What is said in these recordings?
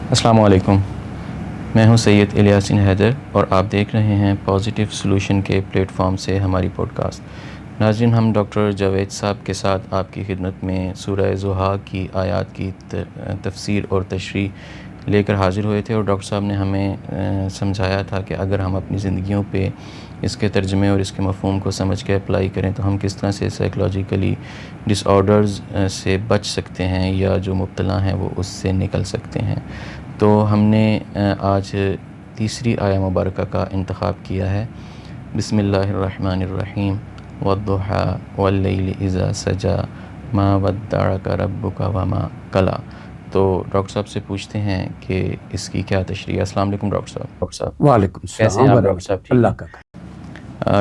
السلام علیکم، میں ہوں سید الیاسین حیدر اور آپ دیکھ رہے ہیں پازیٹیو سلوشن کے پلیٹ فارم سے ہماری پوڈ کاسٹ۔ ناظرین، ہم ڈاکٹر جاوید صاحب کے ساتھ آپ کی خدمت میں سورہ ضحیٰ کی آیات کی تفسیر اور تشریح لے کر حاضر ہوئے تھے، اور ڈاکٹر صاحب نے ہمیں سمجھایا تھا کہ اگر ہم اپنی زندگیوں پہ اس کے ترجمے اور اس کے مفہوم کو سمجھ کے اپلائی کریں تو ہم کس طرح سے سائیکلوجیکلی ڈس آرڈرز سے بچ سکتے ہیں، یا جو مبتلا ہیں وہ اس سے نکل سکتے ہیں۔ تو ہم نے آج تیسری آیہ مبارکہ کا انتخاب کیا ہے۔ بسم اللہ الرحمن الرحیم، والضحیٰ واللیل اذا سجا ما ودعک ربک وما قلی۔ تو ڈاکٹر صاحب سے پوچھتے ہیں کہ اس کی کیا تشریح ہے۔ السلام علیکم ڈاکٹر صاحب۔ وعلیکم کیسے ہیں السلام آپ ڈاکٹر صاحب؟ ٹھیک اللہ کا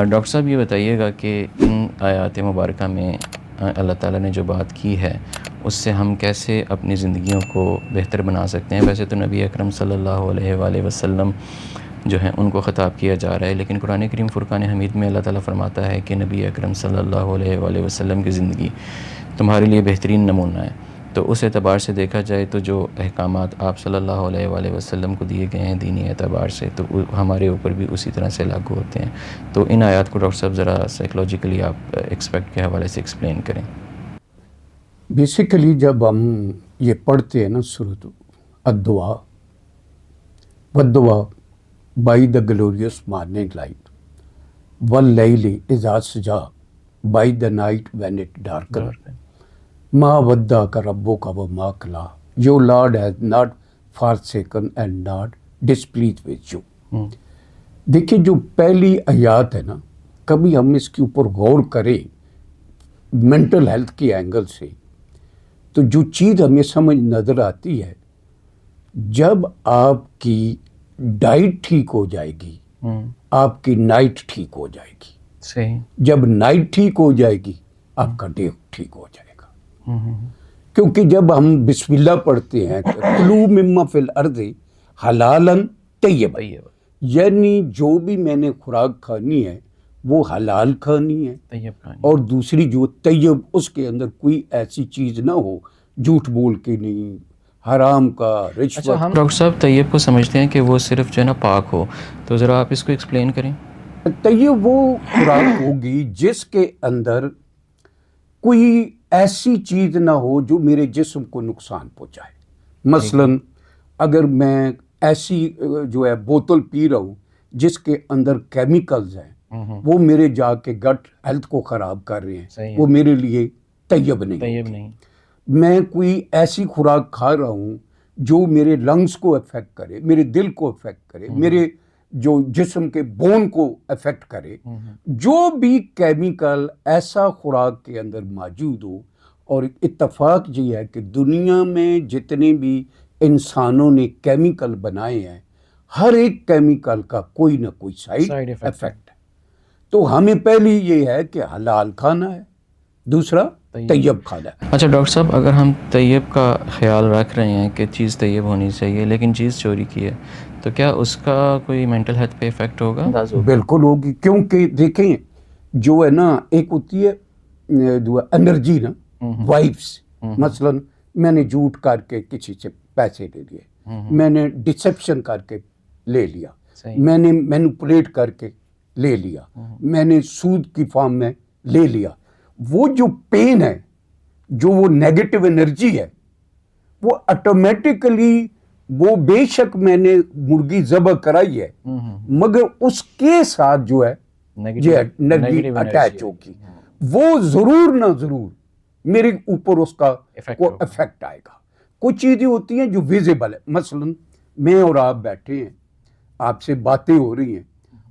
ڈاکٹر صاحب یہ بتائیے گا کہ ان آیات مبارکہ میں اللہ تعالیٰ نے جو بات کی ہے اس سے ہم کیسے اپنی زندگیوں کو بہتر بنا سکتے ہیں؟ ویسے تو نبی اکرم صلی اللہ علیہ وآلہ وسلم جو ہیں ان کو خطاب کیا جا رہا ہے، لیکن قرآن کریم فرقان حمید میں اللہ تعالیٰ فرماتا ہے کہ نبی اکرم صلی اللہ علیہ وآلہ وسلم کی زندگی تمہارے لیے بہترین نمونہ ہے۔ تو اس اعتبار سے دیکھا جائے تو جو احکامات آپ صلی اللہ علیہ وآلہ وسلم کو دیے گئے ہیں دینی اعتبار سے، تو ہمارے اوپر بھی اسی طرح سے لاگو ہوتے ہیں۔ تو ان آیات کو ڈاکٹر صاحب ذرا سائیکلوجیکلی آپ ایکسپیکٹ کے حوالے سے ایکسپلین کریں۔ بیسیکلی جب ہم یہ پڑھتے ہیں نا سورۃ الدعاء، والدعاء by the glorious morning light, واللیل اذا سجا by the night when it darken, ما ودعک ربک وما قلی، your lord has not forsaken and not displeased with you. دیکھیے جو پہلی آیات ہے نا، کبھی ہم اس کے اوپر غور کریں مینٹل ہیلتھ کے اینگل سے، تو جو چیز ہمیں سمجھ نظر آتی ہے، جب آپ کی ڈائٹ ٹھیک ہو جائے گی آپ کی نائٹ ٹھیک ہو جائے گی، صحیح۔ جب نائٹ ٹھیک ہو جائے گی آپ کا ڈے ٹھیک ہو جائے گا۔ کیونکہ جب ہم بسم اللہ پڑھتے ہیں تو کلوا مما فی الارض حلالا طیبا، یعنی جو بھی میں نے خوراک کھانی ہے وہ حلال کھانی ہے، طیب کھانی، اور دوسری جو طیب اس کے اندر کوئی ایسی چیز نہ ہو جھوٹ بول کے نہیں، حرام کا، رشوت۔ اچھا، ہم ڈاکٹر صاحب طیب کو سمجھتے ہیں کہ وہ صرف جو ہے نا پاک ہو، تو ذرا آپ اس کو ایکسپلین کریں۔ طیب وہ خوراک ہوگی جس کے اندر کوئی ایسی چیز نہ ہو جو میرے جسم کو نقصان پہنچائے۔ مثلا اگر میں ایسی جو ہے بوتل پی رہا ہوں جس کے اندر کیمیکلز ہیں، وہ میرے جا کے گٹ ہیلتھ کو خراب کر رہے ہیں، وہ میرے لیے طیب نہیں۔ میں کوئی ایسی خوراک کھا رہا ہوں جو میرے لنگز کو افیکٹ کرے، میرے دل کو افیکٹ کرے، میرے جو جسم کے بون کو افیکٹ کرے، جو بھی کیمیکل ایسا خوراک کے اندر موجود ہو۔ اور اتفاق یہ ہے کہ دنیا میں جتنے بھی انسانوں نے کیمیکل بنائے ہیں، ہر ایک کیمیکل کا کوئی نہ کوئی سائیڈ افیکٹ ہے۔ تو ہمیں پہلی یہ ہے کہ حلال کھانا ہے، دوسرا طیب کھانا ہے۔ اچھا ڈاکٹر صاحب، اگر ہم طیب کا خیال رکھ رہے ہیں کہ چیز طیب ہونی چاہیے لیکن چیز چوری کی ہے، تو کیا اس کا کوئی مینٹل ہیلتھ پہ ایفیکٹ ہوگا؟ بالکل ہوگی، کیونکہ دیکھیں جو ہے نا ایک ہوتی ہے انرجی نا، وائبس۔ مثلا میں نے جھوٹ کر کے کسی سے پیسے لے لیے، میں نے ڈسیپشن کر کے لے لیا، میں نے مینوپولیٹ کر کے لے لیا، میں نے سود کی فارم میں لے لیا، وہ جو پین ہے، جو وہ نیگیٹو انرجی ہے، وہ آٹومیٹکلی، وہ بے شک میں نے مرغی ذبح کرائی ہے مگر اس کے ساتھ جو ہے نیگیٹو اٹیچ ہوگی، وہ ضرور نہ ضرور میرے اوپر اس کا افیکٹ آئے گا۔ کچھ چیزیں ہوتی ہیں جو ویزیبل ہے، مثلا میں اور آپ بیٹھے ہیں، آپ سے باتیں ہو رہی ہیں،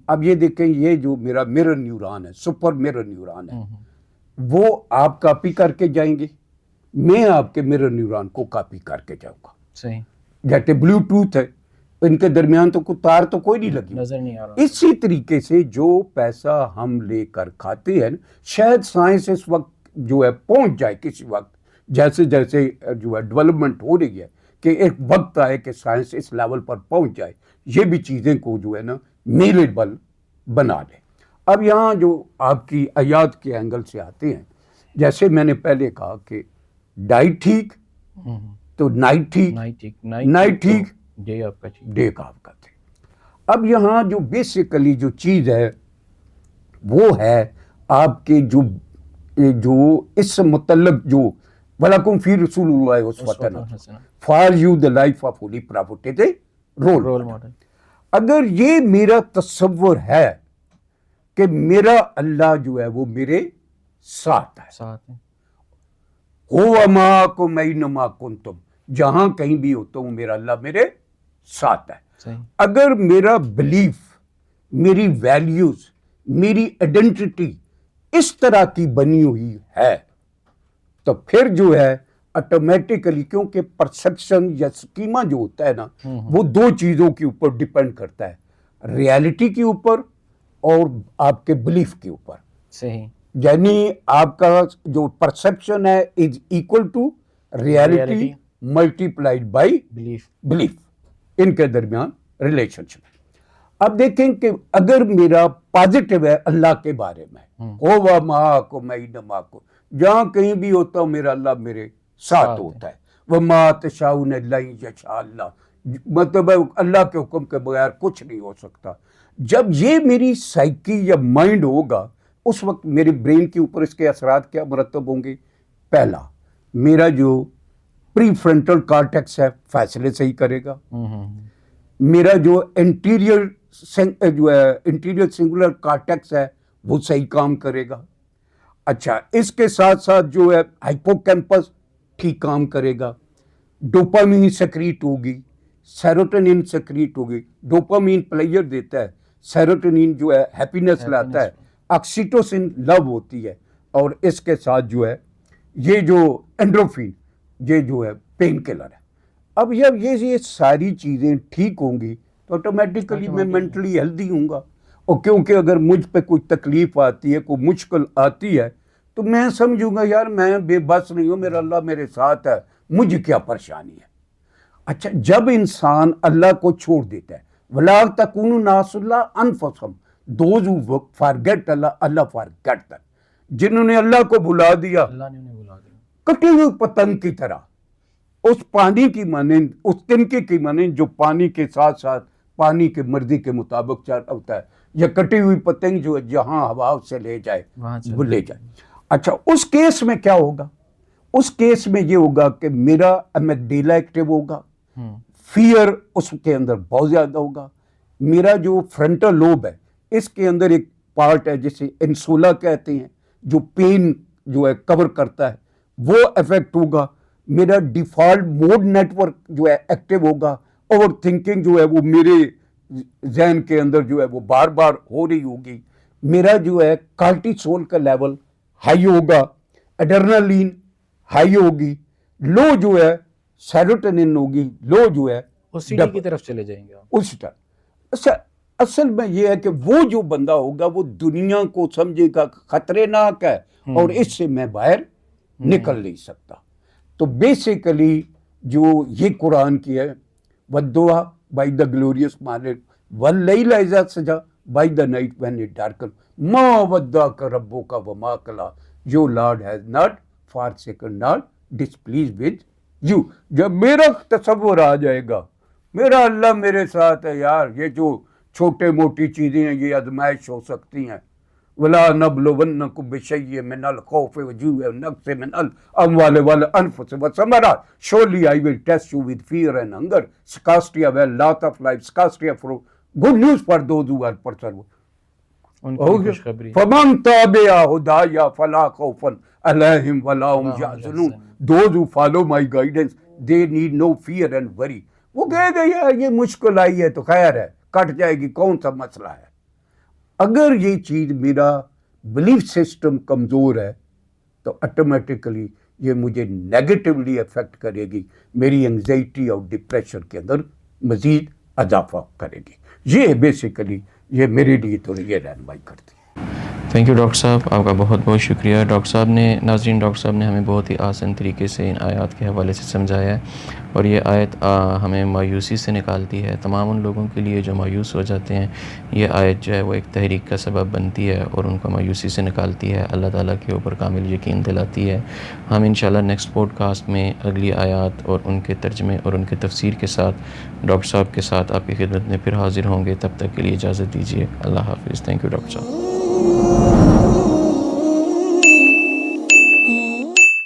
اب یہ دیکھیں یہ جو میرا مرر نیوران ہے، سپر مرر نیوران ہے، وہ آپ کاپی کر کے جائیں گے، میں آپ کے مرر نیوران کو کاپی کر کے جاؤں گا۔ صحیح، جیسے بلوٹوتھ ہے، ان کے درمیان تو کوئی تار تو کوئی نہیں لگی، نظر نہیں آ رہا۔ اسی طریقے سے جو پیسہ ہم لے کر کھاتے ہیں، شاید سائنس اس وقت جو ہے پہنچ جائے کسی وقت، جیسے جیسے جو ہے ڈیولپمنٹ ہو رہی ہے، کہ ایک وقت آئے کہ سائنس اس لیول پر پہنچ جائے، یہ بھی چیزیں کو جو ہے نا میریبل بنا لے۔ اب یہاں جو آپ کی آیات کے اینگل سے آتے ہیں، جیسے میں نے پہلے کہا کہ ڈائٹ ٹھیک تو نائٹ ٹھیک، نائٹ ٹھیک ڈے آپ کا چیز، ڈے کا آپ کا تھے. اب یہاں جو بیسیکلی جو چیز ہے وہ ہے آپ کے جو اس سے متعلق جو وَلَكُمْ فِي رَسُولِ اللَّهِ أُسْوَةٌ حَسَنَةٌ for you the life of holy prophet role model. اگر یہ میرا تصور ہے کہ میرا اللہ جو ہے وہ میرے ساتھ ہے، ساتھ ہیں، هُوَ مَعَكُمْ أَيْنَمَا كُنتُمْ، جہاں کہیں بھی ہوتا ہوں میرا اللہ میرے ساتھ ہے. صحیح، اگر میرا بلیف، میری ویلیوز، میری آئیڈینٹی اس طرح کی بنی ہوئی ہے تو پھر جو ہے آٹومیٹیکلی، کیونکہ پرسپشن یا سکیما جو ہوتا ہے نا وہ دو چیزوں کے اوپر ڈیپینڈ کرتا ہے، ریالٹی کے اوپر اور آپ کے بلیف کے اوپر. صحیح، یعنی آپ کا جو پرسپشن ہے is equal to reality multiplied by belief, ان کے درمیان ریلیشن شپ. اب دیکھیں کہ اگر میرا پازیٹیو ہے اللہ کے بارے میں، هُوَ مَعَكُمْ أَيْنَمَا كُنتُمْ، جہاں کہیں بھی ہوتا ہوں میرا اللہ میرے ساتھ ہوتا ہے. وَمَا تَشَاءُونَ إِلَّا أَن يَشَاءَ اللَّهُ، مطلب اللہ کے حکم کے بغیر کچھ نہیں ہو سکتا. جب یہ میری سائیکی یا مائنڈ ہوگا اس وقت میرے برین کے اوپر اس کے اثرات کیا مرتب ہوں گے؟ پہلا، میرا جو پری فرنٹل کارٹیکس ہے فیصلے صحیح کرے گا. میرا جو انٹیریئر سنگولر کارٹیکس ہے وہ صحیح کام کرے گا. اچھا، اس کے ساتھ ساتھ جو ہے ہائپوکیمپس ٹھیک کام کرے گا. ڈوپامین سیکریٹ ہوگی، سیروٹونین سیکریٹ ہوگی. ڈوپامین پلیئر دیتا ہے، سیروٹونین جو ہے ہیپینس لاتا ہے، آکسیٹوسن لو ہوتی ہے، اور اس کے ساتھ جو ہے یہ جو اینڈروفین یہ جو ہے پین کلر ہے. اب یہ ساری چیزیں ٹھیک ہوں گی تو آٹومیٹیکلی میں مینٹلی ہیلدی ہوں گا. اور کیونکہ اگر مجھ پہ کوئی تکلیف آتی ہے، کوئی مشکل آتی ہے تو میں سمجھوں گا یار میں بے بس نہیں ہوں، میرا اللہ میرے ساتھ ہے، مجھے کیا پریشانی ہے. اچھا، جب انسان اللہ کو چھوڑ دیتا ہے، وَلَا تَكُونُوا نَاسُ اللَّهِ أَنفُسَهُمْ، those who forget Allah forget them، جنہوں نے اللہ کو بھلا دیا، اللہ نے انہیں بلا دیا، کٹی ہوئی پتنگ کی طرح، اس پانی کی مانند، اس تنکے کی مانند جو پانی کے ساتھ ساتھ پانی کے مرضی کے مطابق چل ہوتا ہے، یا کٹی ہوئی پتنگ جو ہے جہاں ہوا سے لے جائے وہ لے جائے. اچھا، اس کیس میں کیا ہوگا؟ اس کیس میں یہ ہوگا کہ میرا امیگڈیلا ایکٹیو ہوگا، فیئر اس کے اندر بہت زیادہ ہوگا. میرا جو فرنٹل لوب ہے اس کے اندر ایک پارٹ ہے جسے انسولا کہتے ہیں، جو پین جو ہے کور کرتا ہے، وہ افیکٹ ہوگا. میرا ڈیفالٹ موڈ نیٹ ورک جو ہے ایکٹیو ہوگا. اوور تھنکنگ جو ہے وہ میرے ذہن کے اندر جو ہے وہ بار بار ہو رہی ہوگی. میرا جو ہے کارٹیسول کا لیول ہائی ہوگا، ایڈرنالین ہائی ہوگی، لو جو ہے سیروٹونین ہوگی، لو جو ہے اسی کی طرف چلے جائیں گے آپ. اس طرح. اصل میں یہ ہے کہ وہ جو بندہ ہوگا وہ دنیا کو سمجھے گا خطرے ناک ہے اور اس سے میں باہر نکل نہیں سکتا. تو بیسیکلی جو یہ قرآن کی ہے، وَالدُّحَىٰ by the glorious morning وَاللَّيْلَ إِذَا سَجَىٰ by the night when it darkens مَا وَدَّعَكَ رَبُّكَ وَمَا قَلَىٰ، your Lord has not forsaken nor displeased with you. جب میرا تصور آ جائے گا میرا اللہ میرے ساتھ ہے، یار یہ جو چھوٹے موٹی چیزیں ہیں یہ آزمائش ہو سکتی ہیں. وَلَا نَبْلُوَنَّكُم بِشَيْءٍ مِّنَ الْخَوْفِ وَالْجُوعِ وَالنَّقْصٍ مِّنَ الْأَمْوَالِ وَالْأَنفُسِ وَالثَّمَرَاتِ. Surely I will test you with fear and hunger, scarcity of wealth, loss of life, scarcity of fruit. Good news for those who are persevered. فَمَن تَبِعَ هُدَايَ فَلَا خَوْفٌ عَلَيْهِمْ وَلَا هُمْ يَحْزَنُونَ. Those who follow my guidance, they need no fear and worry. وہ کہے گا یار یہ مشکل آئی ہے تو خیر ہے، کٹ جائے گی، کون سا مسئلہ ہے. اگر یہ چیز میرا بلیف سسٹم کمزور ہے تو آٹومیٹیکلی یہ مجھے نیگیٹولی افیکٹ کرے گی، میری انگزائٹی اور ڈپریشن کے اندر مزید اضافہ کرے گی. یہ بیسیکلی یہ میرے لیے تو یہ رہنمائی کرتی ہے. تھینک یو ڈاکٹر صاحب، آپ کا بہت بہت شکریہ۔ ڈاکٹر صاحب نے ناظرین ڈاکٹر صاحب نے ہمیں بہت ہی آسان طریقے سے ان آیات کے حوالے سے سمجھایا ہے، اور یہ آیت ہمیں مایوسی سے نکالتی ہے۔ تمام ان لوگوں کے لیے جو مایوس ہو جاتے ہیں، یہ آیت جو ہے وہ ایک تحریک کا سبب بنتی ہے اور ان کو مایوسی سے نکالتی ہے، اللہ تعالیٰ کے اوپر کامل یقین دلاتی ہے۔ ہم انشاءاللہ نیکسٹ پوڈ کاسٹ میں اگلی آیات اور ان کے ترجمے اور ان کے تفسیر کے ساتھ ڈاکٹر صاحب کے ساتھ آپ کی خدمت میں پھر حاضر ہوں گے۔ تب تک کے لیے اجازت دیجیے۔ اللہ حافظ۔ تھینک یو ڈاکٹر صاحب۔